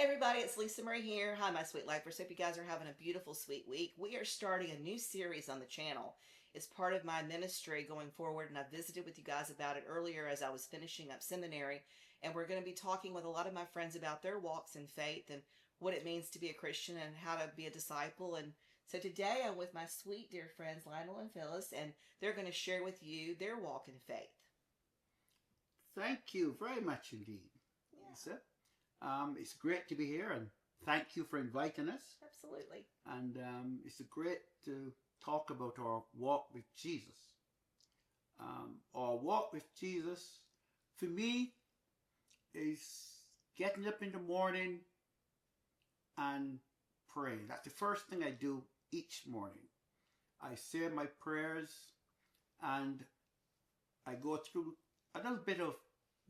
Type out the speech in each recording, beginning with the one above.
Everybody, it's Lisa Murray here. Hi, my sweet lifers. Hope you guys are having a beautiful, sweet week. We are starting a new series on the channel. It's part of my ministry going forward, and I visited with you guys about it earlier as I was finishing up seminary. And we're going to be talking with a lot of my friends about their walks in faith and what it means to be a Christian and how to be a disciple. And so today I'm with my sweet dear friends Lionel and Phyllis, and they're going to share with you their walk in faith. Thank you very much indeed, Lisa. It's great to be here, and thank you for inviting us. Absolutely. And it's great to talk about our walk with Jesus. Our walk with Jesus, for me, is getting up in the morning and praying. That's the first thing I do each morning. I say my prayers and I go through a little bit of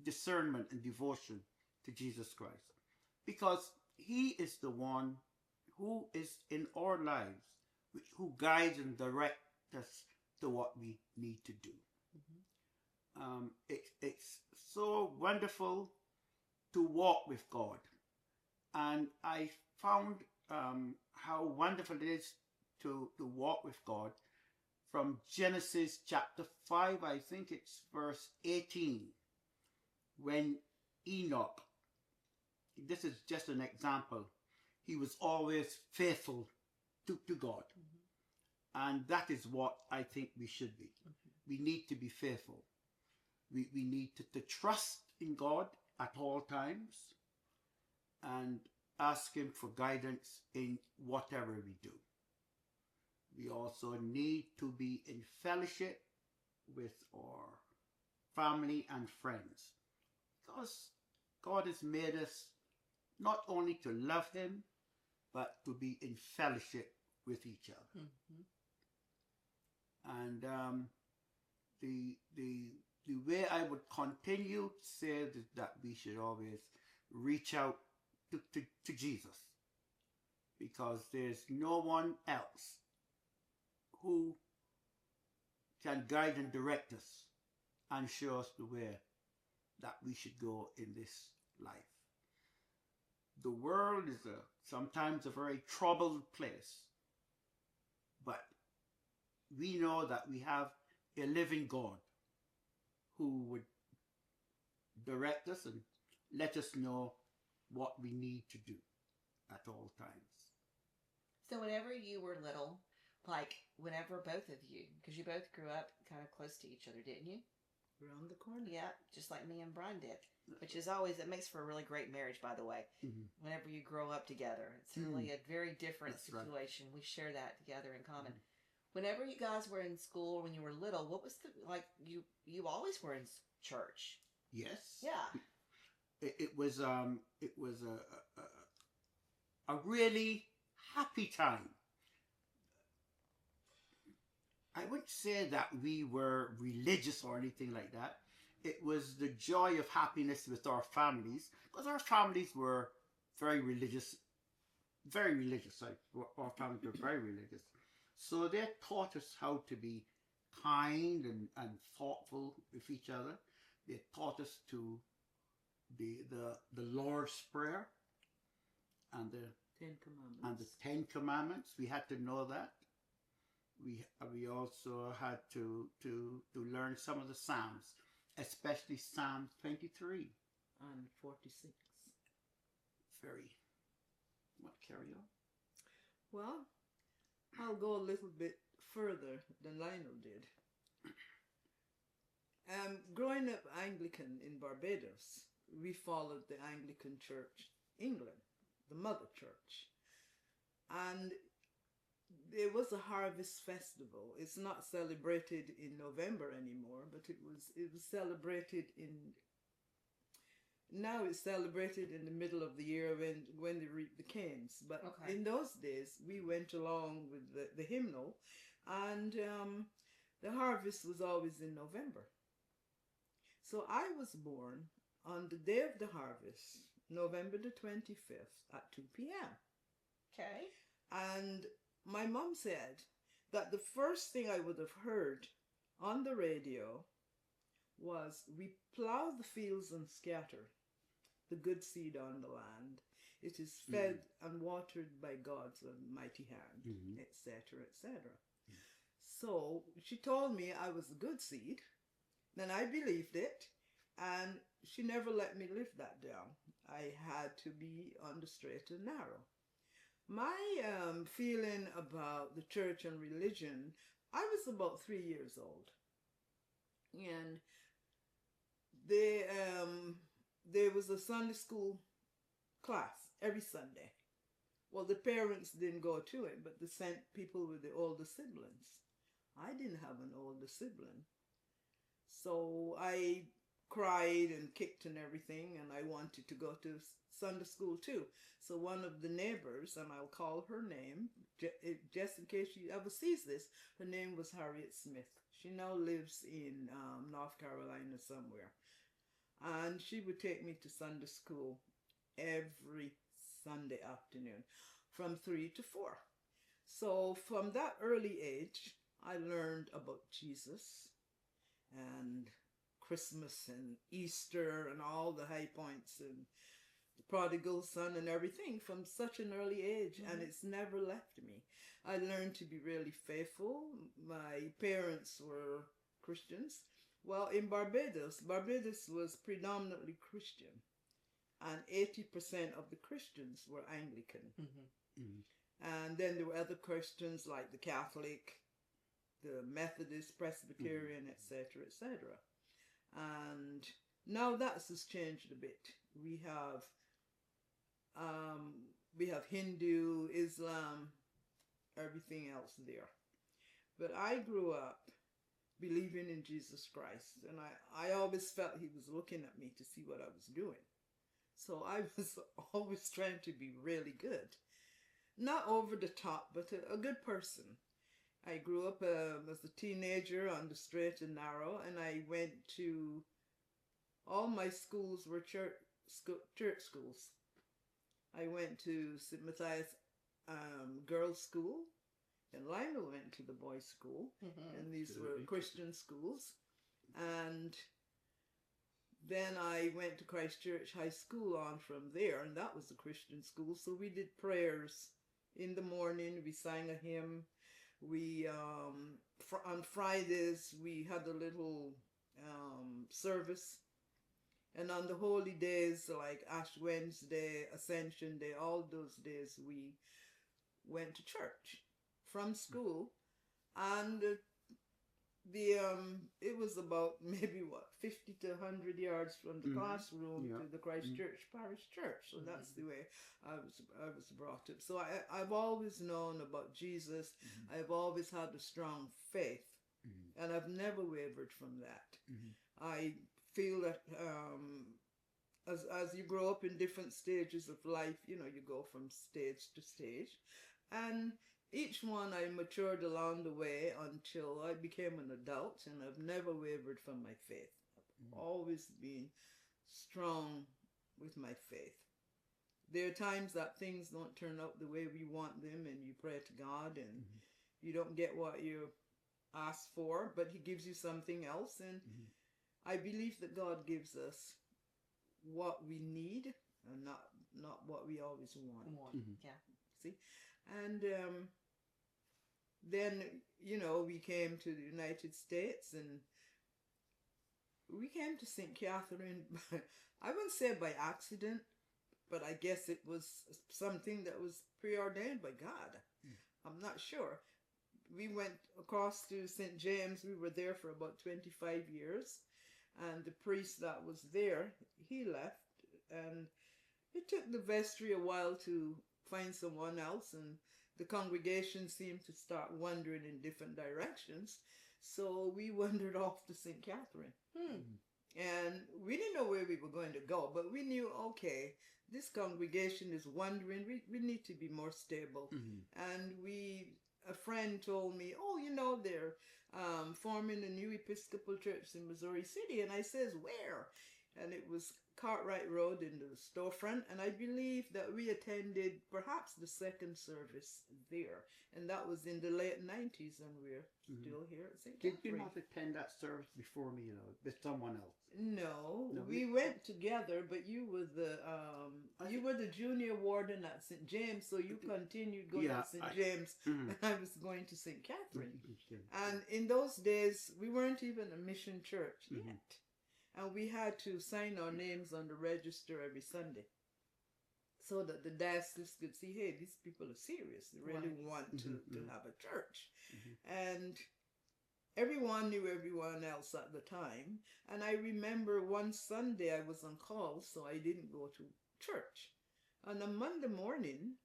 discernment and devotion to Jesus Christ, because He is the one who is in our lives, who guides and directs us to what we need to do. It's so wonderful to walk with God, and I found how wonderful it is to walk with God from Genesis chapter 5, I think it's verse 18, when Enoch, this is just an example, he was always faithful to God. And that is what I think we should be. We need to be faithful. We need to trust in God at all times and ask Him for guidance in whatever we do. We also need to be in fellowship with our family and friends, because God has made us not only to love Him, but to be in fellowship with each other. And the way I would continue to say is that we should always reach out to Jesus, because there's no one else who can guide and direct us and show us the way that we should go in this life. The world is sometimes a very troubled place, but we know that we have a living God who would direct us and let us know what we need to do at all times. So whenever you were little, like whenever both of you, because you both grew up kind of close to each other, didn't you? Around the corner. Yeah, just like me and Brian did, which is always, it makes for a really great marriage, by the way. Whenever you grow up together, it's really a very different situation. Right. We share that together in common. Whenever you guys were in school, when you were little, what was the, like, you always were in church? Yes. Yeah. It was a really happy time. I wouldn't say that we were religious or anything like that. It was the joy of happiness with our families, because our families were very religious. Our families were very religious. So they taught us how to be kind and thoughtful with each other. They taught us to the Lord's Prayer and the Ten Commandments. We had to know that. We also had to learn some of the Psalms, especially Psalm 23 and 46. Well, carry on. Well, I'll go a little bit further than Lionel did. Growing up Anglican in Barbados, we followed the Anglican Church England, the mother church. And it was a harvest festival. It's not celebrated in November anymore, but it was celebrated now it's celebrated in the middle of the year when they reap the canes. But in those days, we went along with the hymnal, and the harvest was always in November. So I was born on the day of the harvest, November the 25th at 2 p.m. Okay. And my mom said that the first thing I would have heard on the radio was, "We plough the fields and scatter the good seed on the land. It is fed and watered by God's mighty hand, etc., etc. So she told me I was a good seed, and I believed it, and she never let me live that down. I had to be on the straight and narrow. My feeling about the church and religion, I was about 3 years old, and there was a Sunday school class every Sunday. Well, the parents didn't go to it, but they sent people with the older siblings. I didn't have an older sibling, so I cried and kicked and everything, and I wanted to go to Sunday school too. So one of the neighbors, and I'll call her name, just in case she ever sees this, her name was Harriet Smith. She now lives in North Carolina somewhere. And she would take me to Sunday school every Sunday afternoon from 3 to 4. So from that early age, I learned about Jesus and Christmas and Easter and all the high points and the prodigal son and everything from such an early age, and it's never left me. I learned to be really faithful. My parents were Christians. Well, in Barbados was predominantly Christian, and 80% of the Christians were Anglican. And then there were other Christians like the Catholic, the Methodist, Presbyterian, etc., etc. And now that has changed a bit. We have Hindu, Islam, everything else there. But I grew up believing in Jesus Christ, and I always felt he was looking at me to see what I was doing. So I was always trying to be really good. Not over the top, but a good person. I grew up as a teenager on the straight and narrow, and I went to, all my schools were church schools. I went to St. Matthias Girls' School, and Lionel went to the boys' school, and these were Christian schools. And then I went to Christ Church High School on from there, and that was a Christian school. So we did prayers in the morning. We sang a hymn. We on Fridays we had a little service, and on the holy days like Ash Wednesday, Ascension Day, all those days we went to church from school, and it was about maybe 50 to 100 yards from the classroom to the Christ Church Parish Church. So that's the way I was brought up. So I've always known about Jesus. I've always had a strong faith, and I've never wavered from that. I feel that as you grow up in different stages of life, you go from stage to stage, and each one I matured along the way until I became an adult, and I've never wavered from my faith. I've always been strong with my faith. There are times that things don't turn out the way we want them, and you pray to God, and you don't get what you asked for, but he gives you something else, and I believe that God gives us what we need and not what we always want. Yeah. See? And then, we came to the United States, and we came to St. Catherine, I wouldn't say by accident, but I guess it was something that was preordained by God. I'm not sure. We went across to St. James. We were there for about 25 years, and the priest that was there, he left, and it took the vestry a while to find someone else, and the congregation seemed to start wandering in different directions. So we wandered off to St. Catherine. And we didn't know where we were going to go, but we knew, okay, this congregation is wandering. We need to be more stable. And a friend told me, they're forming a new Episcopal church in Missouri City. And I says, where? And it was Cartwright Road in the storefront, and I believe that we attended perhaps the second service there, and that was in the late 90s, and we're still here at St. Did Catherine. you not attend that service before me, with someone else? No, No, we went together, but you were the junior warden at St. James, so you continued going to St. James, and I was going to St. Catherine. And in those days, we weren't even a mission church yet. And we had to sign our names on the register every Sunday so that the diocese could see, hey, these people are serious. They really want to have a church. And everyone knew everyone else at the time. And I remember one Sunday I was on call, so I didn't go to church. On a Monday morning,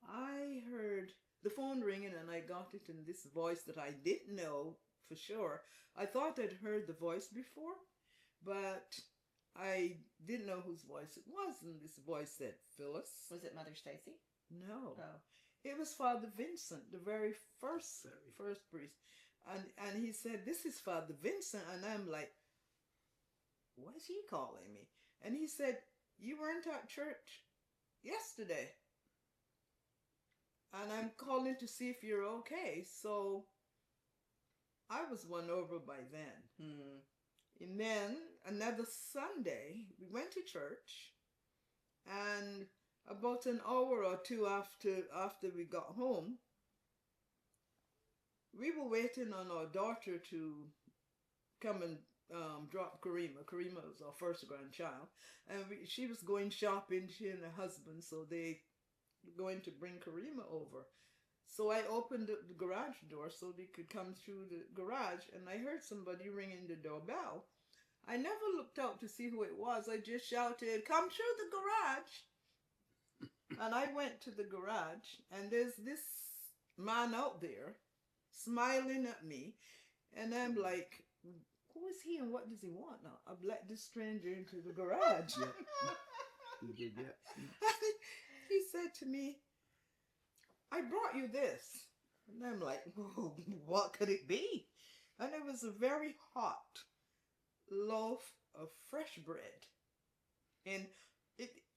I heard the phone ringing, and I got it in this voice that I didn't know for sure. I thought I'd heard the voice before, but I didn't know whose voice it was, and this voice said, Phyllis. Was it Mother Stacy? No. Oh. It was Father Vincent, the very first priest. And he said, this is Father Vincent. And I'm like, what is he calling me? And he said, you weren't at church yesterday. And I'm calling to see if you're okay. So I was won over by then. And then another Sunday, we went to church, and about an hour or two after we got home, we were waiting on our daughter to come and drop Karima. Karima was our first grandchild, and she was going shopping, she and her husband, so they were going to bring Karima over. So I opened the garage door so they could come through the garage, and I heard somebody ringing the doorbell. I never looked out to see who it was. I just shouted, come through the garage. And I went to the garage, and there's this man out there smiling at me, and I'm like, who is he and what does he want now? I've let this stranger into the garage. You did, yeah. He said to me, I brought you this. And I'm like, whoa, what could it be? And it was a very hot loaf of fresh bread. And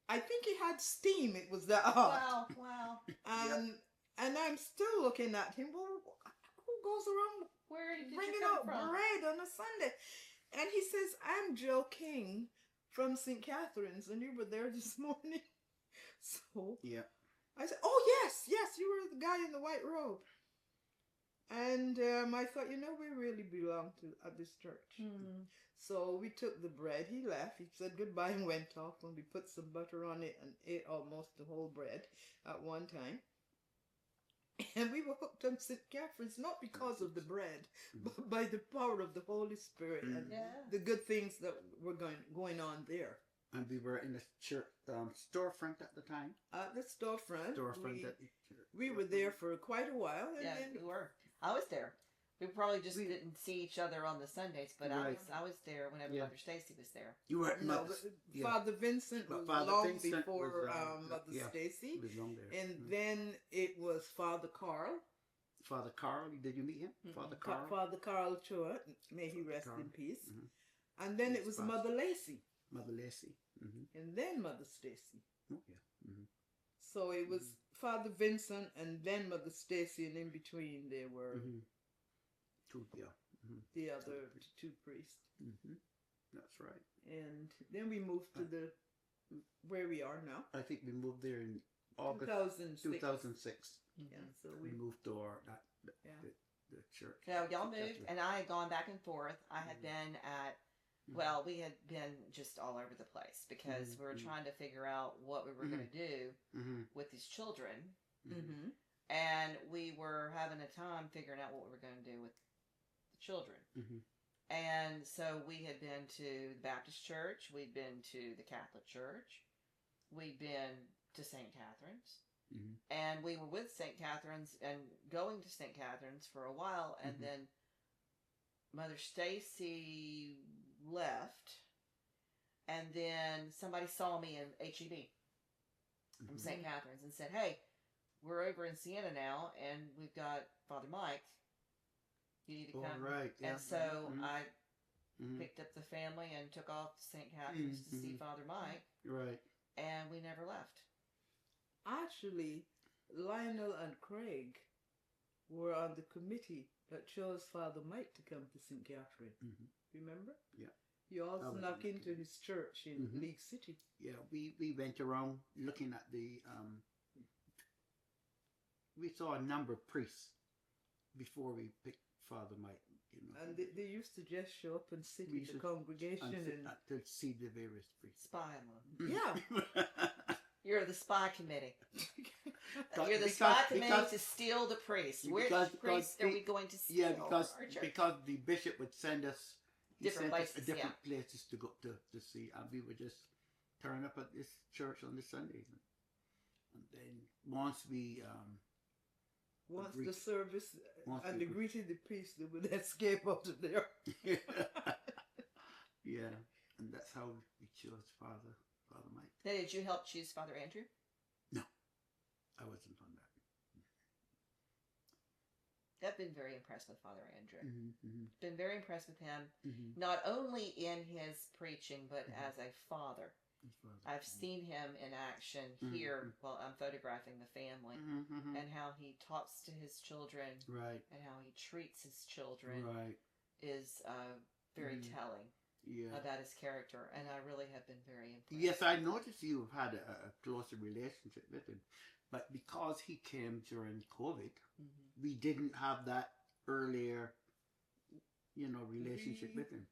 I think it had steam. It was that hot. Wow. And I'm still looking at him. Well, who goes around bringing out bread on a Sunday? And he says, I'm Joe King from St. Catherine's, and you were there this morning. So yeah. I said, oh, yes, you were the guy in the white robe. And I thought, we really belong at this church. So we took the bread. He left. He said goodbye and went off, and we put some butter on it and ate almost the whole bread at one time. And we were hooked on St. Catherine's, not because of the bread, but by the power of the Holy Spirit and the good things that were going on there. And we were in the church storefront at the time. At the storefront. We We were there for quite a while. And Yeah, then we were. I was there. We probably just didn't see each other on the Sundays, but Right. I was there whenever Yeah. Mother Stacy was there. You were No, Father Vincent was long before Mother Stacy. He was long there. And then it was Father Carl. Father Carl, did you meet him? Father Carl? Father Carl Chua, may he rest Carl. in peace. Mhm. And then Yes, it was Father. Mother Lacey. Mother Lacey. And then Mother Stacy. Oh, yeah. So it was Father Vincent and then Mother Stacy, and in between there were the other two priests. That's right. And then we moved to where we are now. I think we moved there in August 2006. 2006. Yeah, so We moved to the church. So y'all moved, Gotcha. and I had gone back and forth. I had been at, well, we had been just all over the place because we were trying to figure out what we were going to do with these children. And we were having a time figuring out what we were going to do with the children. And so we had been to the Baptist church. We'd been to the Catholic church. We'd been to St. Catherine's. And we were with St. Catherine's and going to St. Catherine's for a while. And then Mother Stacy left. And then somebody saw me in HEB from St. Catherine's and said, hey, we're over in Siena now, and we've got Father Mike. You need to come. Right. Yeah. And so I picked up the family and took off to St. Catherine's to see Father Mike. Right. And we never left. Actually, Lionel and Craig were on the committee that chose Father Mike to come to St. Catherine. Remember? Yeah. You also snuck into his church in League City. Yeah, we went around looking at the we saw a number of priests before we picked Father Mike, you know. And they used to just show up and sit in the congregation and to see the various priests. Spy on them. Yeah. You're the spy committee. You're the spy committee to steal the priests. Which priests are we going to steal? Yeah, because the bishop would send us different places to go to see, and we would just turn up at this church on the Sunday, and then once we the service and they greeted the priest, they would escape out of there. Yeah, and that's how we chose Father Mike. Now, did you help choose Father Andrew? No, I wasn't on that. I've been very impressed with Father Andrew. Been very impressed with him, not only in his preaching, but as a father. I've seen him in action here while I'm photographing the family, and how he talks to his children, right, and how he treats his children, right, is very telling. Yeah. About his character, and I really have been very impressed. Yes, I noticed you've had a closer relationship with him, but because he came during COVID, we didn't have that earlier, relationship with him.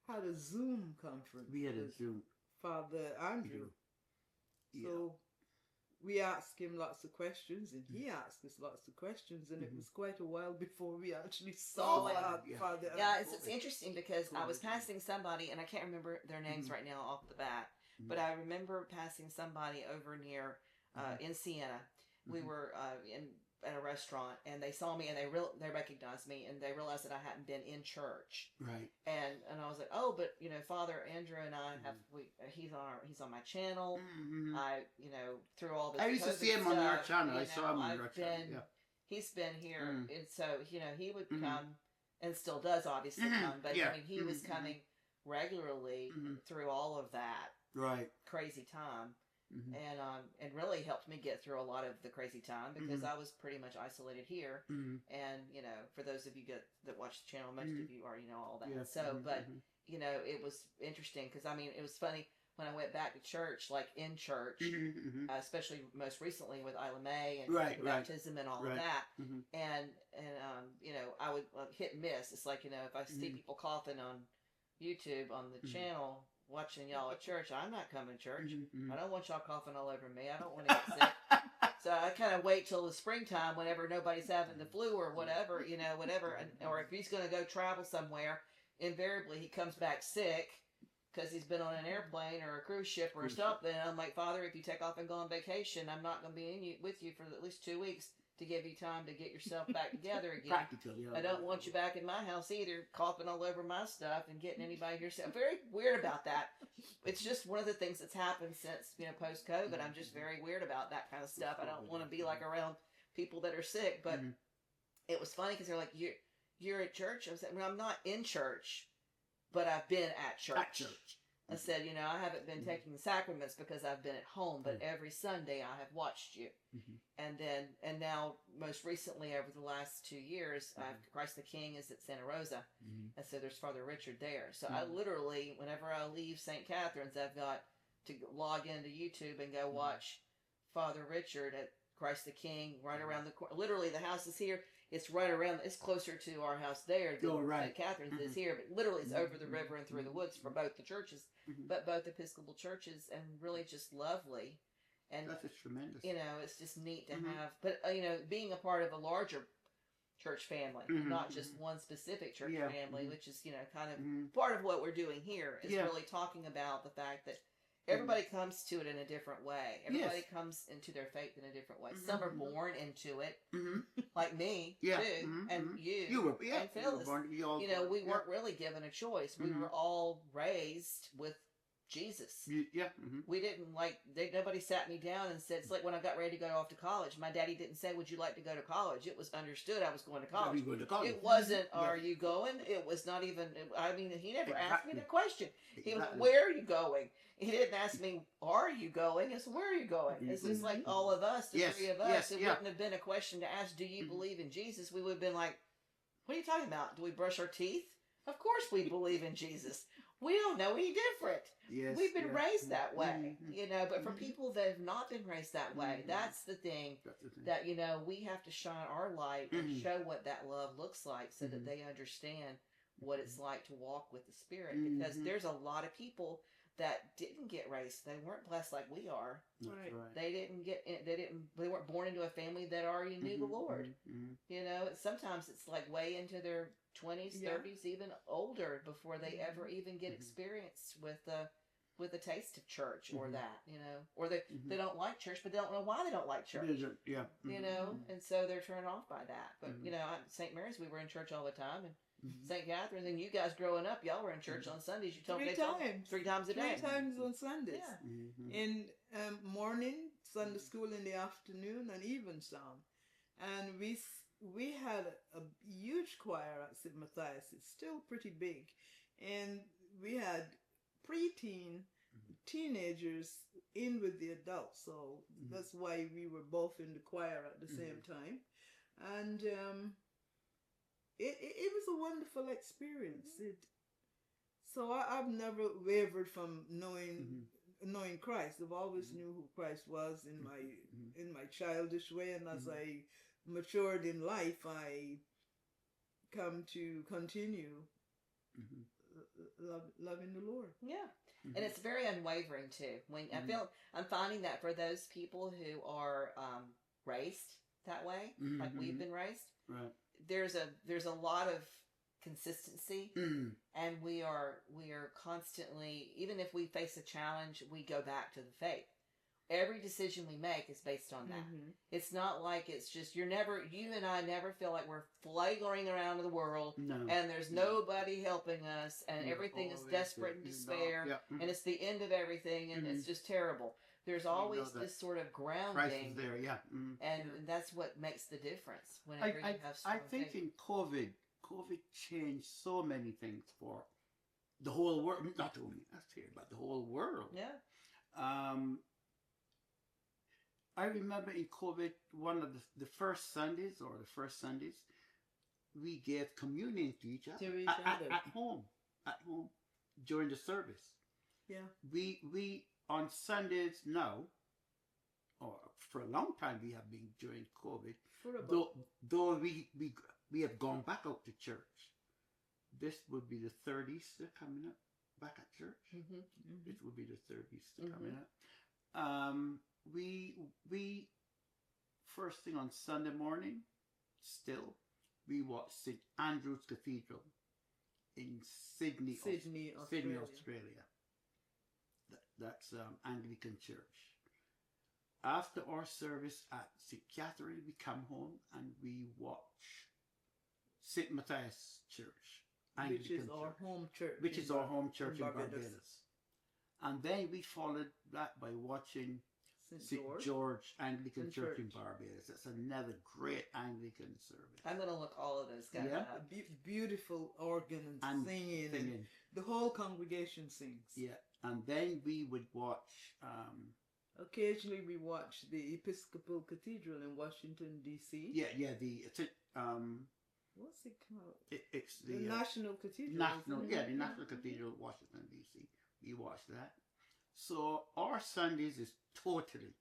Had a Zoom conference. We had a Zoom. Father Andrew. So we asked him lots of questions, and he asked us lots of questions, and it was quite a while before we actually saw Father Andrew. Yeah, it's interesting because I was passing somebody, and I can't remember their names right now off the bat, but I remember passing somebody over near in Siena. We were at a restaurant, and they saw me, and they recognized me, and they realized that I hadn't been in church. Right. And I was like, oh, but Father Andrew and I have he's on my channel. I through all this. I used to see him on your channel. I saw him on your channel. Yeah. He's been here, and so he would come, and still does obviously come, but I mean he was coming regularly through all of that crazy time. And really helped me get through a lot of the crazy time because I was pretty much isolated here. And, for those of you that watch the channel, most of you already know all that. Yeah. So, but, it was interesting because, I mean, it was funny when I went back to church, like in church, especially most recently with Isla May and baptism and all of that. And I would hit and miss. It's like, if I see people coughing on YouTube on the channel, watching y'all at church, I'm not coming to church. I don't want y'all coughing all over me. I don't want to get sick. So I kind of wait till the springtime whenever nobody's having the flu or whatever, whatever. Or if he's going to go travel somewhere, invariably he comes back sick because he's been on an airplane or a cruise ship or something. And I'm like, Father, if you take off and go on vacation, I'm not going to be with you for at least 2 weeks to give you time to get yourself back together again. Practically, I don't want you back in my house either, coughing all over my stuff and getting anybody here. I'm very weird about that. It's just one of the things that's happened since, post-COVID. I'm just very weird about that kind of stuff. I don't want to be like around people that are sick, but it was funny because they're like, you're at church? I said, well, I'm not in church, but I've been at church. At church. I said, I haven't been taking the sacraments because I've been at home, but every Sunday I have watched you. And now, most recently, over the last 2 years, Christ the King is at Santa Rosa. And so there's Father Richard there. So I literally, whenever I leave St. Catherine's, I've got to log into YouTube and go watch Father Richard at Christ the King right around the corner. Literally, the house is here. It's right around, it's closer to our house there than St. Catherine's is here, but literally it's over the river and through the woods for both the churches, but both Episcopal churches, and really just lovely. And that's just tremendous. It's just neat to have, but being a part of a larger church family, not just one specific church family, which is, kind of part of what we're doing here is really talking about the fact that everybody comes to it in a different way. Everybody comes into their faith in a different way. Some are born into it, like me, too, and you were, and Phyllis. We weren't really given a choice. We were all raised with Jesus. Yeah. We didn't nobody sat me down and said, it's like when I got ready to go off to college, my daddy didn't say, would you like to go to college? It was understood I was going to college. It wasn't, are you going? It was not even, I mean, he never asked me the question. He was, where are you going? He didn't ask me, are you going? It's, where are you going? It's just like all of us, the three of us. It wouldn't have been a question to ask, do you believe in Jesus? We would have been like, what are you talking about? Do we brush our teeth? Of course we believe in Jesus. We don't know any different. Yes, We've been raised that way, but for people that have not been raised that way, that's the thing that, we have to shine our light and show what that love looks like so that they understand what it's like to walk with the Spirit. Because there's a lot of people that didn't get raised. They weren't blessed like we are. Right. They weren't born into a family that already knew the Lord. Sometimes it's like way into their 20s, 30s, even older before they ever even get experience with the taste of church or that, or they don't like church, but they don't know why they don't like church. And so they're turned off by that. But, at St. Mary's, we were in church all the time, and St. Catherine's, and you guys growing up, y'all were in church on Sundays. You told me 3 times a day. 3 times on Sundays. Yeah. In morning, Sunday school in the afternoon, and even some. And we had a huge choir at St. Matthias. It's still pretty big. And we had preteen, teenagers in with the adults. So that's why we were both in the choir at the same time. And it was a wonderful experience. So I've never wavered from knowing Christ. I've always knew who Christ was in my childish way, and as I matured in life, I come to continue loving the Lord. Yeah. And it's very unwavering too. When I'm finding that for those people who are raised that way, like we've been raised, right, there's a lot of consistency, and we are constantly, even if we face a challenge, we go back to the faith. Every decision we make is based on that. It's not like it's just, you and I never feel like we're flagging around the world and there's nobody helping us and everything is desperate and despair and it's the end of everything and it's just terrible. There's always this sort of grounding. Christ is there, and that's what makes the difference whenever you have strong I think faith. in COVID changed so many things for the whole world, not only us here, but the whole world. Yeah. I remember in COVID, one of the first Sundays, we gave communion to each other, at home during the service. Yeah. We on Sundays now, or for a long time we have been during COVID, though we have gone back out to church. This would be the 3rd Easter coming up back at church. This would be the 3rd Easter coming up. We first thing on Sunday morning, still, we watch St. Andrew's Cathedral in Sydney, Australia. That's Anglican Church. After our service at St. Catherine, we come home and we watch St. Matthias Church, Anglican which is our home church. Which is our home church in Barbados. And then we followed that by watching St. George Anglican Church in Barbados. That's another great Anglican service. I'm going to look all of those guys up. Beautiful organ and singing. And the whole congregation sings. Yeah. And then we would watch... occasionally we watch the Episcopal Cathedral in Washington, D.C. Yeah. What's it called? It's the National Cathedral. The National Cathedral, Washington, D.C. We watch that. So our Sundays is totally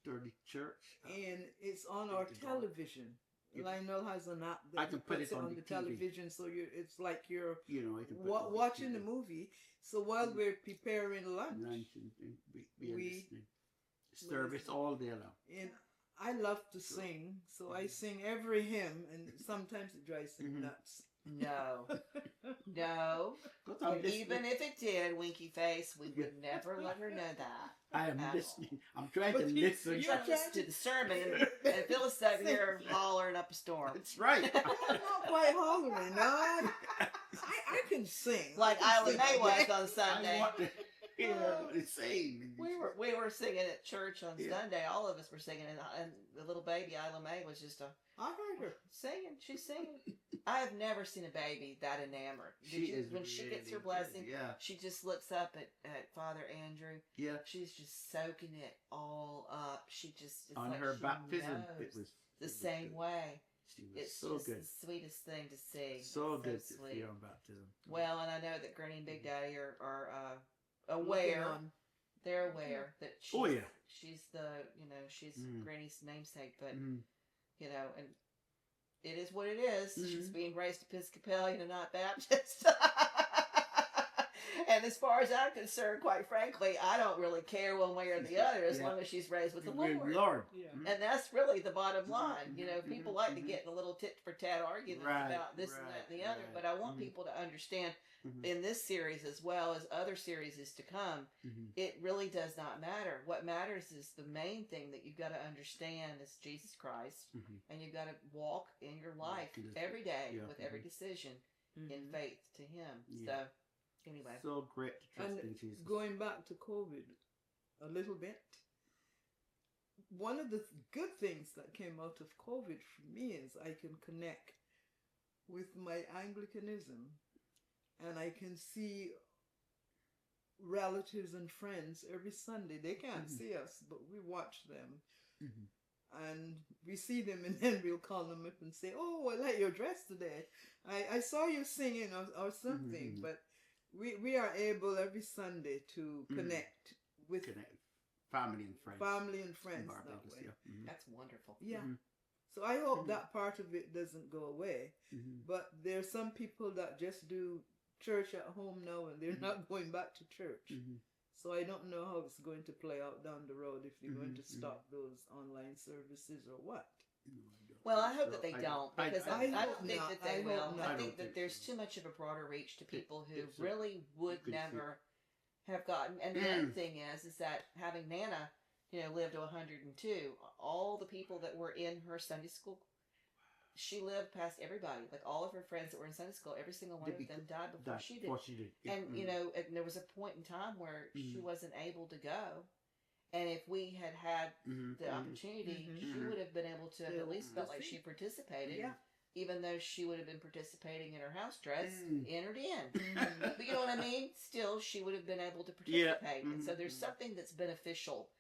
dirty church. And it's on our television. Lionel has an app that I can put it on the television, so it's like you're I can put watching the movie. So while we're preparing lunch we are listening. Service all day long. And I love to sing, so I sing every hymn, and sometimes it drives him nuts. No. Even if it did, Winky Face, we would never let her know that. I am listening. I'm trying to listen. You're listening to the sermon, and Phyllis sat here hollering up a storm. That's right. I'm not quite hollering. I can sing. Like Isla May was on Sunday. the same. We were singing at church on Sunday. All of us were singing, and the little baby Isla Mae was just I heard her singing. She's singing. I have never seen a baby that enamored. When she gets her blessing, she just looks up at Father Andrew. Yeah, she's just soaking it all up. She just on her baptism. It was the same way. It's so good. The sweetest thing to see. So good to see on baptism. Well, and I know that Granny and Big Daddy are aware. They're aware that she's she's Granny's namesake, but and it is what it is. She's being raised Episcopalian and not Baptist. And as far as I'm concerned, quite frankly, I don't really care one way or the other as long as she's raised with the Lord. Yeah. And that's really the bottom line. People like to get in a little tit-for-tat arguments about this and that and the other, but I want people to understand in this series as well as other series to come, it really does not matter. What matters is the main thing that you've got to understand is Jesus Christ, and you've got to walk in your life every day with every decision in faith to Him. So, anyway. So great to trust in Jesus. Going back to COVID a little bit, one of the good things that came out of COVID for me is I can connect with my Anglicanism, and I can see relatives and friends every Sunday. They can't see us, but we watch them. And we see them, and then we'll call them up and say, "Oh, I like your dress today. I saw you singing or something." But we are able every Sunday to connect with family and friends. Family and friends that way. That's wonderful. Yeah. So I hope that part of it doesn't go away. But there's some people that just do church at home now, and they're not going back to church. So I don't know how it's going to play out down the road, if they're going to stop those online services or what. Well, I hope that they don't, because I don't think that they will. I think that there's too much of a broader reach to people who really would never have gotten. And the other thing is that having Nana, lived to 102, all the people that were in her Sunday school, she lived past everybody. Like all of her friends that were in Sunday school, every single one of them died before she did. And, and there was a point in time where she wasn't able to go. And if we had had the opportunity, she would have been able to have at least felt like she participated. Yeah. Even though she would have been participating in her house dress, entered in. But you know what I mean? Still, she would have been able to participate. And so there's something that's beneficial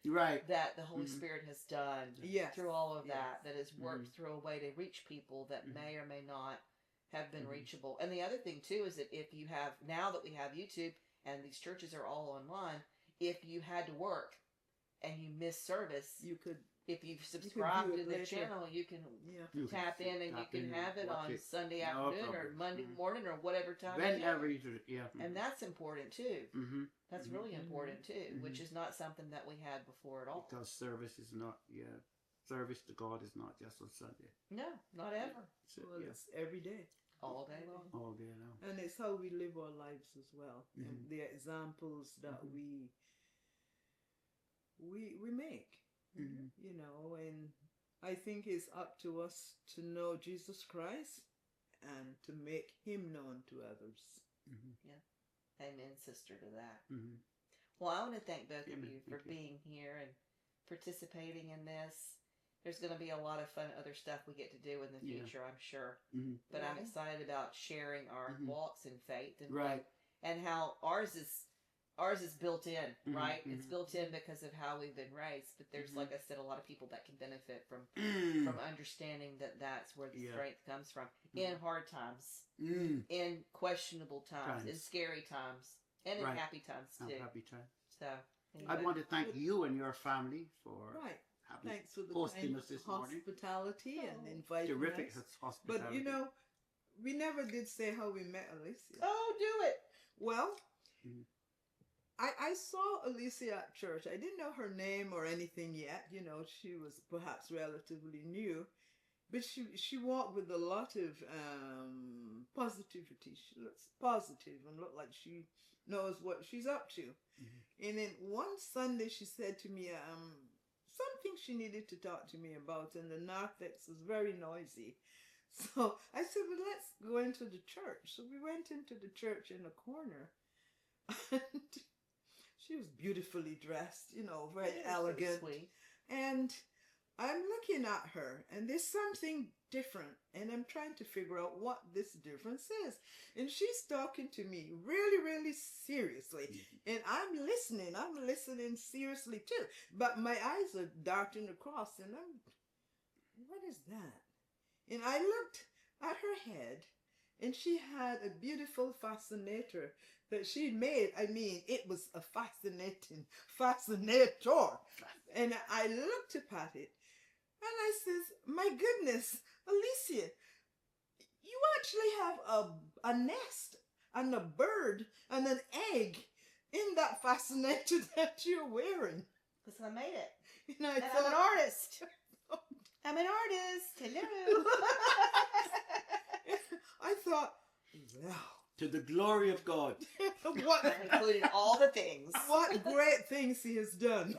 that the Holy Spirit has done through all of that has worked through a way to reach people that may or may not have been reachable. And the other thing, too, is that if you have, now that we have YouTube and these churches are all online, if you had to work and you miss service, you could, if you've subscribed to the channel, you can tap in and you can have it on Sunday afternoon or Monday morning or whatever time. Whenever you And that's important too. That's really important too, which is not something that we had before at all. Because service is not, service to God is not just on Sunday. No, not ever. It's every day. All day long. All day long. And it's how we live our lives as well. And the examples that we make. And I think it's up to us to know Jesus Christ and to make Him known to others. Yeah. Amen, sister, to that. Well, I want to thank both of you for being here and participating in this. There's going to be a lot of fun other stuff we get to do in the future, I'm sure. But I'm excited about sharing our walks in faith and how ours is built in, right? It's built in because of how we've been raised. But there's, like I said, a lot of people that can benefit from understanding that that's where the strength comes from. In hard times, in questionable times, in scary times, and in happy times, too. Happy times. So, anyway. I want to thank you and your family for thanks for the hosting kind us this morning. Hospitality and inviting Terrific us. Hospitality. But, we never did say how we met Alicia. Oh, do it! Well... I saw Alisa at church. I didn't know her name or anything yet. She was perhaps relatively new. But she walked with a lot of positivity. She looks positive and looked like she knows what she's up to. And then one Sunday she said to me something she needed to talk to me about. And the narthex was very noisy. So I said, well, let's go into the church. So we went into the church in a corner. And She was beautifully dressed, you know, very That is so elegant. sweet. And I'm looking at her, and there's something different, and I'm trying to figure out what this difference is. And she's talking to me really, really seriously. And I'm listening seriously too. But my eyes are darting across, and what is that? And I looked at her head, and she had a beautiful fascinator that she made. I mean, it was a fascinator. And I looked up at it, and I says, my goodness, Alicia, you actually have a nest and a bird and an egg in that fascinator that you're wearing. Because I made it. And And I'm an artist. I'm an artist. Hello. I thought, well, To the glory of God. what, I included all the things. what great things he has done.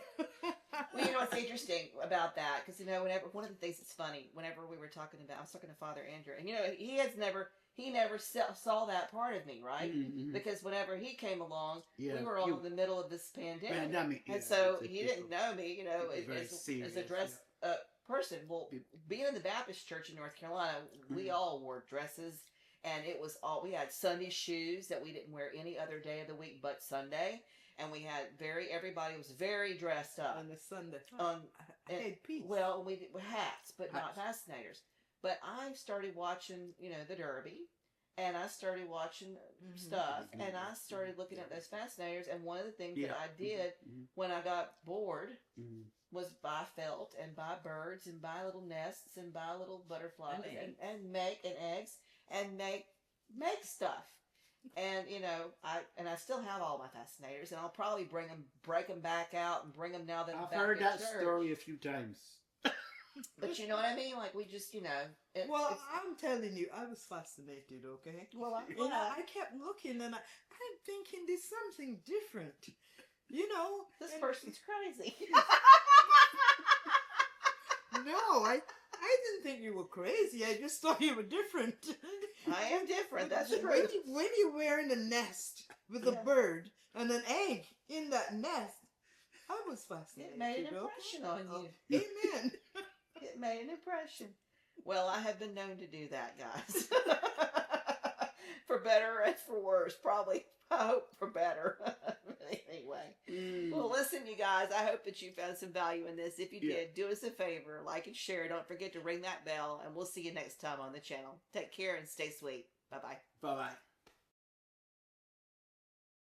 Well, you know what's interesting about that? Because, you know, one of the things that's funny, whenever we were talking about, I was talking to Father Andrew, and, you know, he never saw that part of me, right? Mm-hmm. Because whenever he came along, Yeah, we were all in the middle of this pandemic. Pandemic. And yeah, so it's a he didn't know me, you know, it's very as a serious, dressed person. Well, being in the Baptist church in North Carolina, we all wore dresses, and it was all, we had Sunday shoes that we didn't wear any other day of the week but Sunday. And we had everybody was very dressed up. On the Sunday. I had peace. Well, we did with hats, but not fascinators. But I started watching, you know, the Derby, and I started watching stuff, and I started looking at those fascinators. And one of the things that I did when I got bored was buy felt and buy birds and buy little nests and buy little butterflies and make eggs and make stuff. And, you know, I still have all my fascinators, and I'll probably break them back out and bring them now that I'm I've back heard in that church. story a few times. But you know what I mean? Like, we just, you know. I'm telling you, I was fascinated, okay? Well, I'm And glad. I kept looking, and I'm thinking there's something different. You know? This person's crazy. No, I didn't think you were crazy. I just thought you were different. I am different. That's When true. when you're wearing a nest with a bird and an egg in that nest, I was fascinated. It made an impression on you. Amen. It made an impression. Well, I have been known to do that, guys. For better and for worse. Probably, I hope, for better. Anyway. Well, listen, you guys, I hope that you found some value in this. If you did, do us a favor, like and share. Don't forget to ring that bell, and we'll see you next time on the channel. Take care and stay sweet. Bye-bye. Bye-bye.